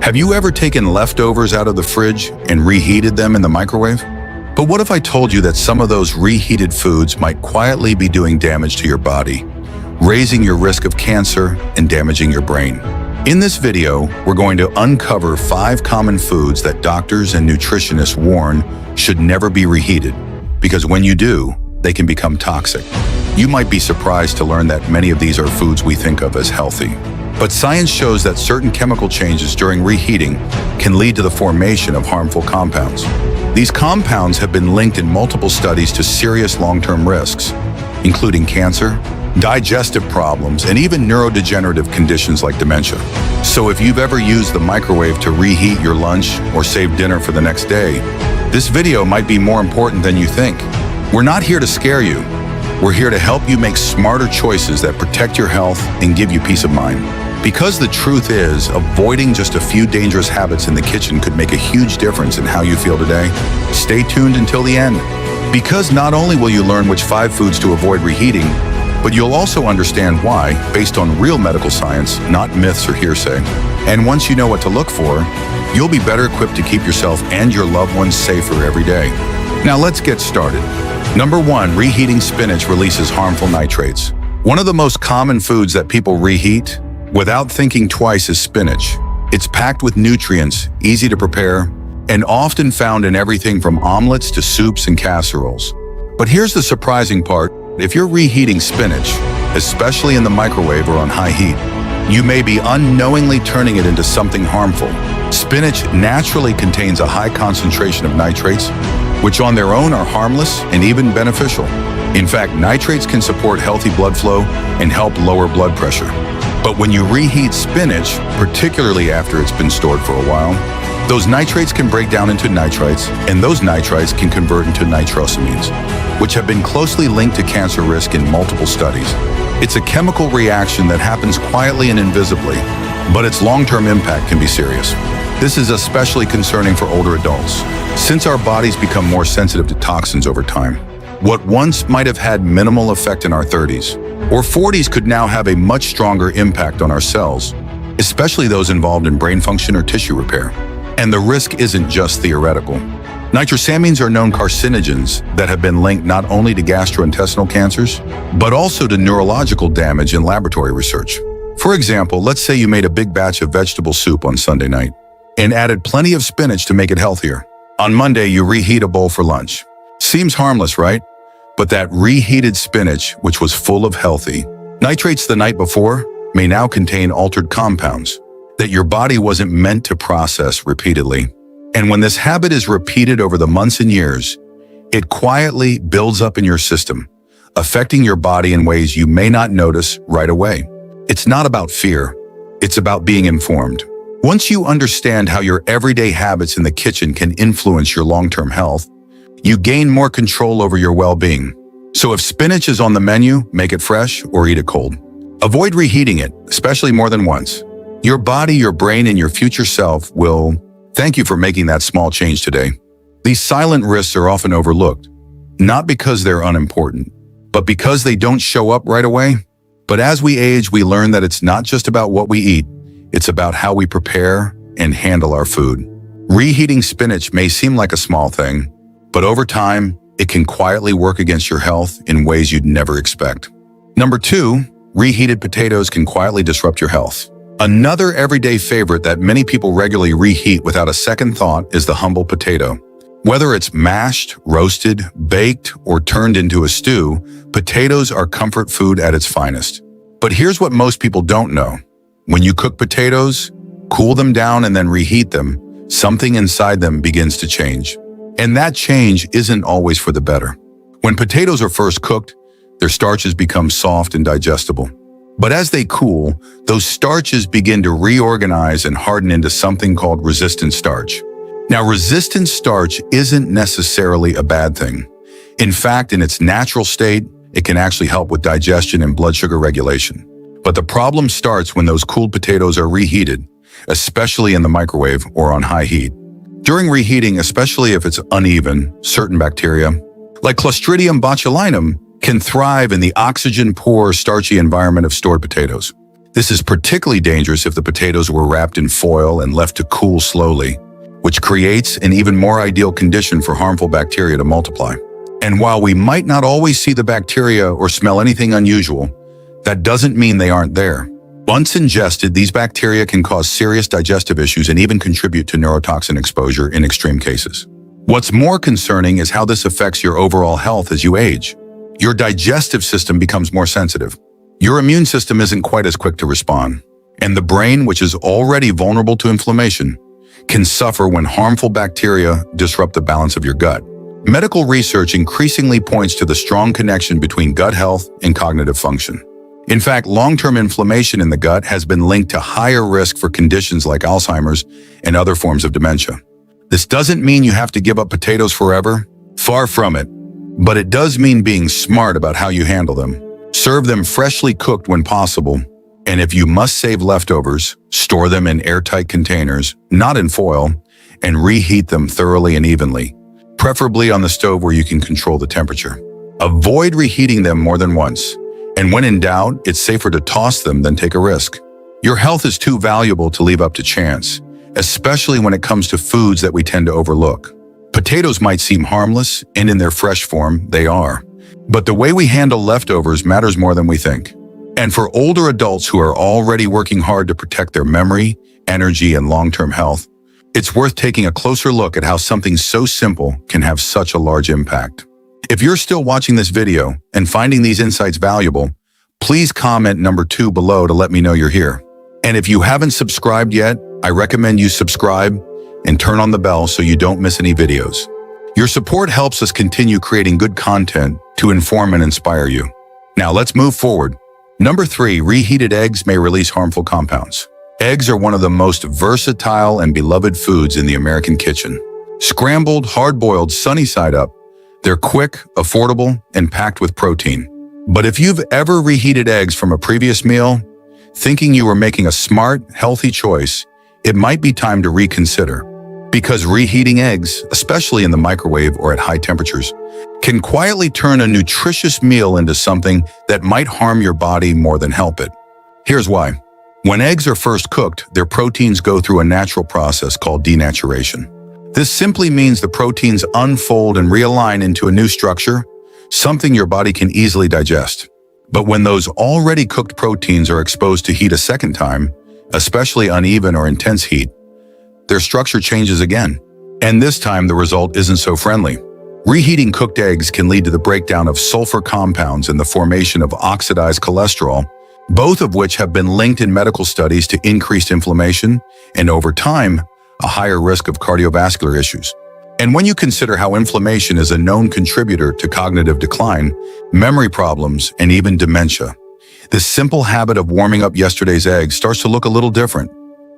Have you ever taken leftovers out of the fridge and reheated them in the microwave? But what if I told you that some of those reheated foods might quietly be doing damage to your body, raising your risk of cancer and damaging your brain? In this video, we're going to uncover 5 common foods that doctors and nutritionists warn should never be reheated, because when you do, they can become toxic. You might be surprised to learn that many of these are foods we think of as healthy. But science shows that certain chemical changes during reheating can lead to the formation of harmful compounds. These compounds have been linked in multiple studies to serious long-term risks, including cancer, digestive problems, and even neurodegenerative conditions like dementia. So if you've ever used the microwave to reheat your lunch or save dinner for the next day, this video might be more important than you think. We're not here to scare you. We're here to help you make smarter choices that protect your health and give you peace of mind. Because the truth is, avoiding just a few dangerous habits in the kitchen could make a huge difference in how you feel today. Stay tuned until the end. Because not only will you learn which 5 foods to avoid reheating, but you'll also understand why, based on real medical science, not myths or hearsay. And once you know what to look for, you'll be better equipped to keep yourself and your loved ones safer every day. Now let's get started. Number 1, reheating spinach releases harmful nitrates. One of the most common foods that people reheat without thinking twice is spinach. It's packed with nutrients, easy to prepare, and often found in everything from omelets to soups and casseroles. But here's the surprising part. If you're reheating spinach, especially in the microwave or on high heat, you may be unknowingly turning it into something harmful. Spinach naturally contains a high concentration of nitrates, which on their own are harmless and even beneficial. In fact, nitrates can support healthy blood flow and help lower blood pressure. But when you reheat spinach, particularly after it's been stored for a while, those nitrates can break down into nitrites, and those nitrites can convert into nitrosamines, which have been closely linked to cancer risk in multiple studies. It's a chemical reaction that happens quietly and invisibly, but its long-term impact can be serious. This is especially concerning for older adults, since our bodies become more sensitive to toxins over time. What once might have had minimal effect in our 30s or 40s could now have a much stronger impact on our cells, especially those involved in brain function or tissue repair. And the risk isn't just theoretical. Nitrosamines are known carcinogens that have been linked not only to gastrointestinal cancers, but also to neurological damage in laboratory research. For example, let's say you made a big batch of vegetable soup on Sunday night and added plenty of spinach to make it healthier. On Monday, you reheat a bowl for lunch. Seems harmless, right? But that reheated spinach, which was full of healthy nitrates the night before, may now contain altered compounds that your body wasn't meant to process repeatedly. And when this habit is repeated over the months and years, it quietly builds up in your system, affecting your body in ways you may not notice right away. It's not about fear. It's about being informed. Once you understand how your everyday habits in the kitchen can influence your long-term health, you gain more control over your well-being. So if spinach is on the menu, make it fresh or eat it cold. Avoid reheating it, especially more than once. Your body, your brain, and your future self will thank you for making that small change today. These silent risks are often overlooked, not because they're unimportant, but because they don't show up right away. But as we age, we learn that it's not just about what we eat, it's about how we prepare and handle our food. Reheating spinach may seem like a small thing, but over time, it can quietly work against your health in ways you'd never expect. Number 2, reheated potatoes can quietly disrupt your health. Another everyday favorite that many people regularly reheat without a second thought is the humble potato. Whether it's mashed, roasted, baked, or turned into a stew, potatoes are comfort food at its finest. But here's what most people don't know. When you cook potatoes, cool them down and then reheat them, something inside them begins to change. And that change isn't always for the better. When potatoes are first cooked, their starches become soft and digestible. But as they cool, those starches begin to reorganize and harden into something called resistant starch. Now, resistant starch isn't necessarily a bad thing. In fact, in its natural state, it can actually help with digestion and blood sugar regulation. But the problem starts when those cooled potatoes are reheated, especially in the microwave or on high heat. During reheating, especially if it's uneven, certain bacteria, like Clostridium botulinum, can thrive in the oxygen-poor, starchy environment of stored potatoes. This is particularly dangerous if the potatoes were wrapped in foil and left to cool slowly, which creates an even more ideal condition for harmful bacteria to multiply. And while we might not always see the bacteria or smell anything unusual, that doesn't mean they aren't there. Once ingested, these bacteria can cause serious digestive issues and even contribute to neurotoxin exposure in extreme cases. What's more concerning is how this affects your overall health as you age. Your digestive system becomes more sensitive. Your immune system isn't quite as quick to respond. And the brain, which is already vulnerable to inflammation, can suffer when harmful bacteria disrupt the balance of your gut. Medical research increasingly points to the strong connection between gut health and cognitive function. In fact, long-term inflammation in the gut has been linked to higher risk for conditions like Alzheimer's and other forms of dementia. This doesn't mean you have to give up potatoes forever. Far from it. But it does mean being smart about how you handle them. Serve them freshly cooked when possible. And if you must save leftovers, store them in airtight containers, not in foil, and reheat them thoroughly and evenly, preferably on the stove where you can control the temperature. Avoid reheating them more than once. And when in doubt, it's safer to toss them than take a risk. Your health is too valuable to leave up to chance, especially when it comes to foods that we tend to overlook. Potatoes might seem harmless, and in their fresh form, they are. But the way we handle leftovers matters more than we think. And for older adults who are already working hard to protect their memory, energy, and long-term health, it's worth taking a closer look at how something so simple can have such a large impact. If you're still watching this video and finding these insights valuable, please comment number 2 below to let me know you're here. And if you haven't subscribed yet, I recommend you subscribe and turn on the bell so you don't miss any videos. Your support helps us continue creating good content to inform and inspire you. Now let's move forward. Number 3, reheated eggs may release harmful compounds. Eggs are one of the most versatile and beloved foods in the American kitchen. Scrambled, hard-boiled, sunny side up, they're quick, affordable, and packed with protein. But if you've ever reheated eggs from a previous meal, thinking you were making a smart, healthy choice, it might be time to reconsider. Because reheating eggs, especially in the microwave or at high temperatures, can quietly turn a nutritious meal into something that might harm your body more than help it. Here's why. When eggs are first cooked, their proteins go through a natural process called denaturation. This simply means the proteins unfold and realign into a new structure, something your body can easily digest. But when those already cooked proteins are exposed to heat a second time, especially uneven or intense heat, their structure changes again. And this time the result isn't so friendly. Reheating cooked eggs can lead to the breakdown of sulfur compounds and the formation of oxidized cholesterol, both of which have been linked in medical studies to increased inflammation and, over time, a higher risk of cardiovascular issues. And when you consider how inflammation is a known contributor to cognitive decline, memory problems, and even dementia, this simple habit of warming up yesterday's eggs starts to look a little different.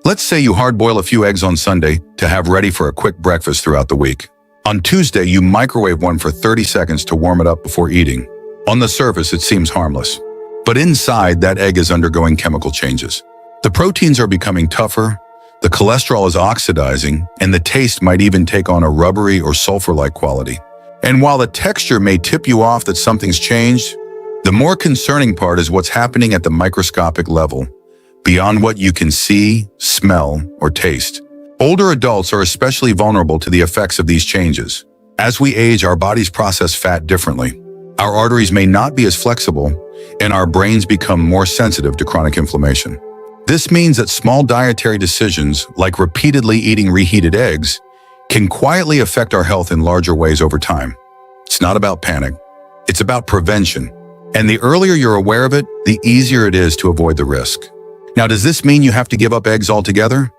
Let's say you hard-boil a few eggs on Sunday to have ready for a quick breakfast throughout the week. On Tuesday, you microwave one for 30 seconds to warm it up before eating. On the surface, it seems harmless. But inside, that egg is undergoing chemical changes. The proteins are becoming tougher, the cholesterol is oxidizing, and the taste might even take on a rubbery or sulfur-like quality. And while the texture may tip you off that something's changed, the more concerning part is what's happening at the microscopic level, beyond what you can see, smell, or taste. Older adults are especially vulnerable to the effects of these changes. As we age, our bodies process fat differently. Our arteries may not be as flexible, and our brains become more sensitive to chronic inflammation. This means that small dietary decisions, like repeatedly eating reheated eggs, can quietly affect our health in larger ways over time. It's not about panic. It's about prevention. And the earlier you're aware of it, the easier it is to avoid the risk. Now, does this mean you have to give up eggs altogether?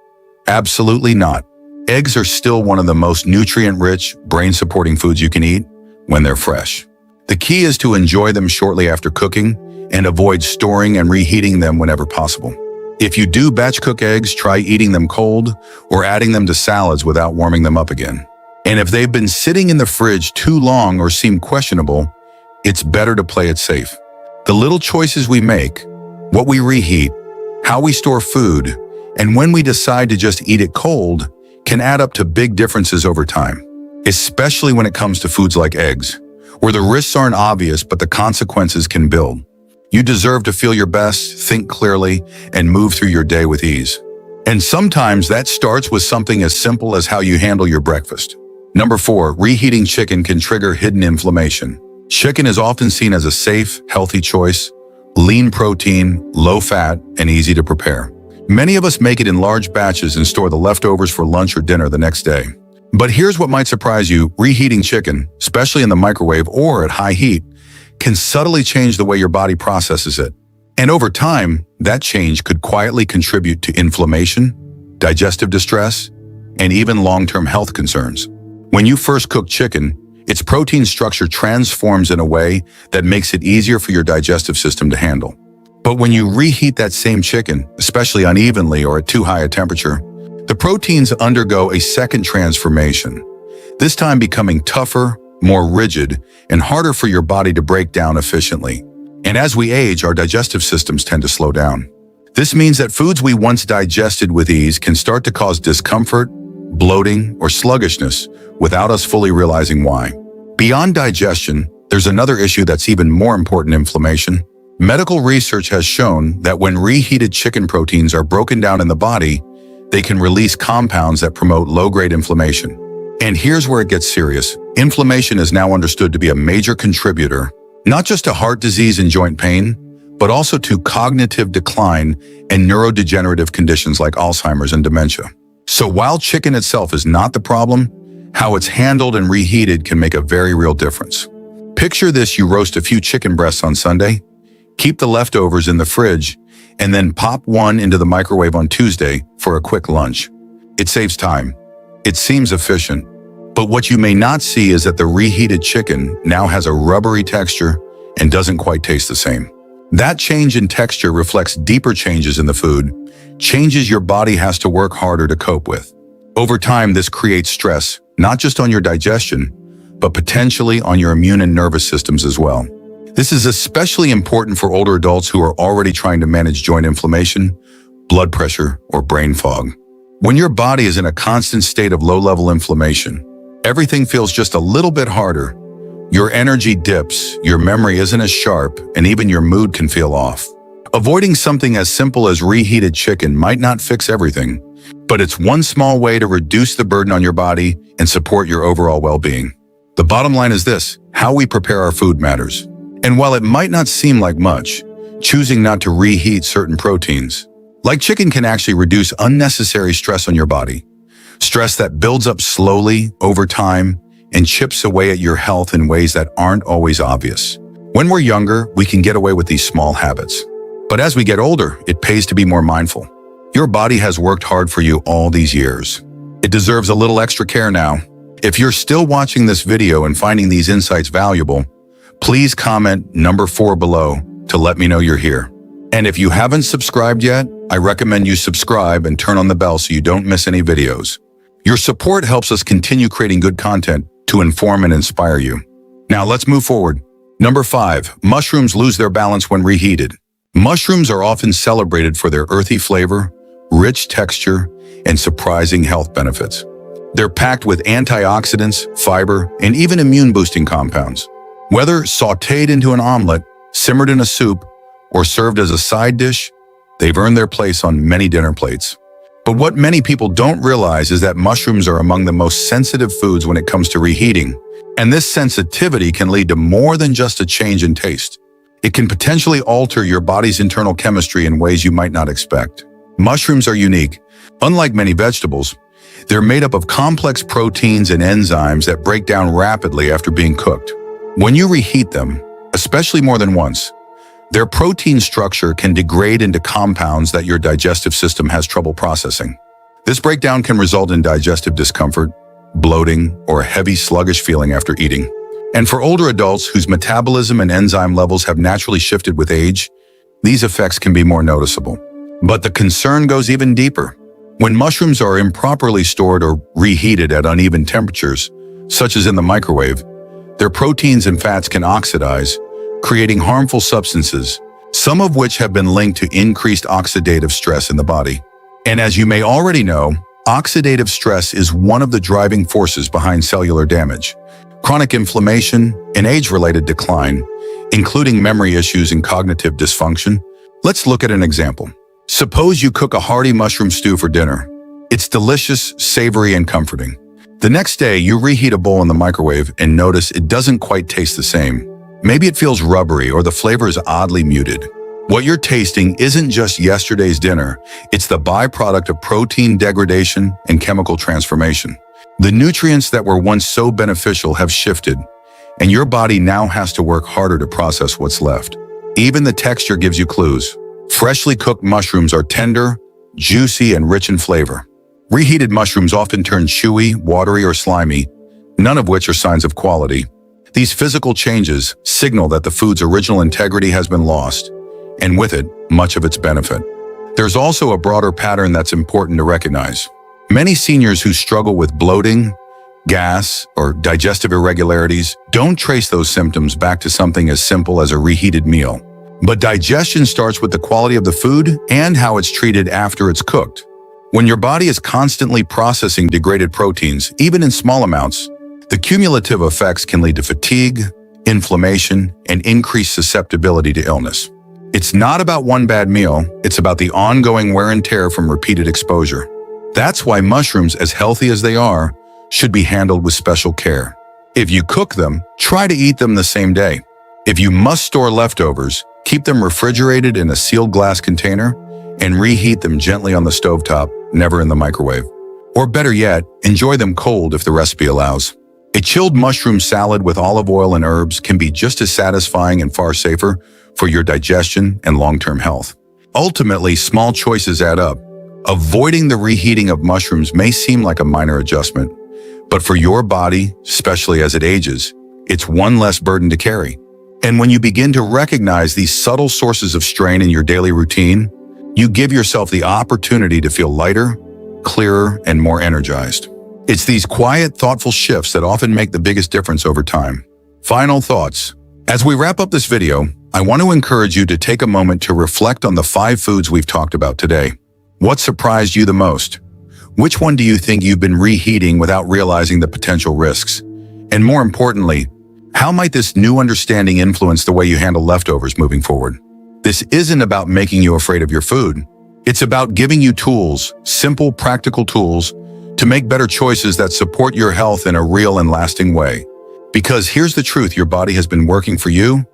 Absolutely not. Eggs are still one of the most nutrient-rich, brain-supporting foods you can eat when they're fresh. The key is to enjoy them shortly after cooking and avoid storing and reheating them whenever possible. If you do batch cook eggs, try eating them cold or adding them to salads without warming them up again. And if they've been sitting in the fridge too long or seem questionable, it's better to play it safe. The little choices we make, what we reheat, how we store food, and when we decide to just eat it cold can add up to big differences over time, especially when it comes to foods like eggs, where the risks aren't obvious but the consequences can build. You deserve to feel your best, think clearly, and move through your day with ease. And sometimes that starts with something as simple as how you handle your breakfast. Number 4, reheating chicken can trigger hidden inflammation. Chicken is often seen as a safe, healthy choice, lean protein, low fat, and easy to prepare. Many of us make it in large batches and store the leftovers for lunch or dinner the next day. But here's what might surprise you: reheating chicken, especially in the microwave or at high heat, can subtly change the way your body processes it. And over time, that change could quietly contribute to inflammation, digestive distress, and even long-term health concerns. When you first cook chicken, its protein structure transforms in a way that makes it easier for your digestive system to handle. But when you reheat that same chicken, especially unevenly or at too high a temperature, the proteins undergo a second transformation, this time becoming tougher, more rigid, and harder for your body to break down efficiently. And as we age, our digestive systems tend to slow down. This means that foods we once digested with ease can start to cause discomfort, bloating, or sluggishness without us fully realizing why. Beyond digestion, there's another issue that's even more important: inflammation. Medical research has shown that when reheated chicken proteins are broken down in the body, they can release compounds that promote low-grade inflammation. And here's where it gets serious. Inflammation is now understood to be a major contributor, not just to heart disease and joint pain, but also to cognitive decline and neurodegenerative conditions like Alzheimer's and dementia. So while chicken itself is not the problem, how it's handled and reheated can make a very real difference. Picture this: you roast a few chicken breasts on Sunday, keep the leftovers in the fridge, and then pop one into the microwave on Tuesday for a quick lunch. It saves time. It seems efficient. But what you may not see is that the reheated chicken now has a rubbery texture and doesn't quite taste the same. That change in texture reflects deeper changes in the food, changes your body has to work harder to cope with. Over time, this creates stress, not just on your digestion, but potentially on your immune and nervous systems as well. This is especially important for older adults who are already trying to manage joint inflammation, blood pressure, or brain fog. When your body is in a constant state of low-level inflammation, everything feels just a little bit harder. Your energy dips, your memory isn't as sharp, and even your mood can feel off. Avoiding something as simple as reheated chicken might not fix everything, but it's one small way to reduce the burden on your body and support your overall well-being. The bottom line is this: how we prepare our food matters. And while it might not seem like much, choosing not to reheat certain proteins, like chicken, can actually reduce unnecessary stress on your body. Stress that builds up slowly over time and chips away at your health in ways that aren't always obvious. When we're younger, we can get away with these small habits. But as we get older, it pays to be more mindful. Your body has worked hard for you all these years. It deserves a little extra care now. If you're still watching this video and finding these insights valuable, please comment number 4 below to let me know you're here. And if you haven't subscribed yet, I recommend you subscribe and turn on the bell so you don't miss any videos. Your support helps us continue creating good content to inform and inspire you. Now let's move forward. Number 5, mushrooms lose their balance when reheated. Mushrooms are often celebrated for their earthy flavor, rich texture, and surprising health benefits. They're packed with antioxidants, fiber, and even immune-boosting compounds. Whether sautéed into an omelet, simmered in a soup, or served as a side dish, they've earned their place on many dinner plates. But what many people don't realize is that mushrooms are among the most sensitive foods when it comes to reheating, and this sensitivity can lead to more than just a change in taste. It can potentially alter your body's internal chemistry in ways you might not expect. Mushrooms are unique. Unlike many vegetables, they're made up of complex proteins and enzymes that break down rapidly after being cooked. When you reheat them, especially more than once, their protein structure can degrade into compounds that your digestive system has trouble processing. This breakdown can result in digestive discomfort, bloating, or a heavy, sluggish feeling after eating. And for older adults whose metabolism and enzyme levels have naturally shifted with age, these effects can be more noticeable. But the concern goes even deeper. When mushrooms are improperly stored or reheated at uneven temperatures, such as in the microwave, their proteins and fats can oxidize, creating harmful substances, some of which have been linked to increased oxidative stress in the body. And as you may already know, oxidative stress is one of the driving forces behind cellular damage, chronic inflammation, and age-related decline, including memory issues and cognitive dysfunction. Let's look at an example. Suppose you cook a hearty mushroom stew for dinner. It's delicious, savory, and comforting. The next day, you reheat a bowl in the microwave and notice it doesn't quite taste the same. Maybe it feels rubbery or the flavor is oddly muted. What you're tasting isn't just yesterday's dinner, it's the byproduct of protein degradation and chemical transformation. The nutrients that were once so beneficial have shifted, and your body now has to work harder to process what's left. Even the texture gives you clues. Freshly cooked mushrooms are tender, juicy, and rich in flavor. Reheated mushrooms often turn chewy, watery, or slimy, none of which are signs of quality. These physical changes signal that the food's original integrity has been lost, and with it, much of its benefit. There's also a broader pattern that's important to recognize. Many seniors who struggle with bloating, gas, or digestive irregularities don't trace those symptoms back to something as simple as a reheated meal. But digestion starts with the quality of the food and how it's treated after it's cooked. When your body is constantly processing degraded proteins, even in small amounts, the cumulative effects can lead to fatigue, inflammation, and increased susceptibility to illness. It's not about one bad meal, it's about the ongoing wear and tear from repeated exposure. That's why mushrooms, as healthy as they are, should be handled with special care. If you cook them, try to eat them the same day. If you must store leftovers, keep them refrigerated in a sealed glass container and reheat them gently on the stovetop, never in the microwave. Or better yet, enjoy them cold if the recipe allows. A chilled mushroom salad with olive oil and herbs can be just as satisfying and far safer for your digestion and long-term health. Ultimately, small choices add up. Avoiding the reheating of mushrooms may seem like a minor adjustment, but for your body, especially as it ages, it's one less burden to carry. And when you begin to recognize these subtle sources of strain in your daily routine, you give yourself the opportunity to feel lighter, clearer, and more energized. It's these quiet, thoughtful shifts that often make the biggest difference over time. Final thoughts. As we wrap up this video, I want to encourage you to take a moment to reflect on the 5 foods we've talked about today. What surprised you the most? Which one do you think you've been reheating without realizing the potential risks? And more importantly, how might this new understanding influence the way you handle leftovers moving forward? This isn't about making you afraid of your food. It's about giving you tools, simple, practical tools, to make better choices that support your health in a real and lasting way. Because here's the truth, your body has been working for you,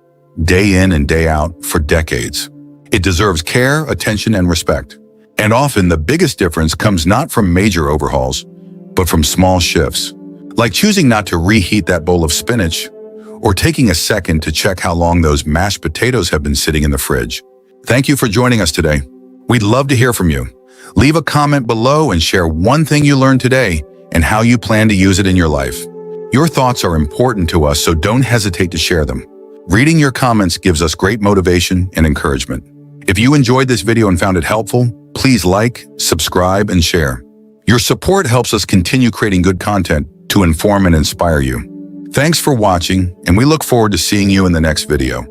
day in and day out, for decades. It deserves care, attention, and respect. And often the biggest difference comes not from major overhauls, but from small shifts. Like choosing not to reheat that bowl of spinach, or taking a second to check how long those mashed potatoes have been sitting in the fridge. Thank you for joining us today. We'd love to hear from you. Leave a comment below and share one thing you learned today and how you plan to use it in your life. Your thoughts are important to us, so don't hesitate to share them. Reading your comments gives us great motivation and encouragement. If you enjoyed this video and found it helpful, please like, subscribe, and share. Your support helps us continue creating good content to inform and inspire you. Thanks for watching, and we look forward to seeing you in the next video.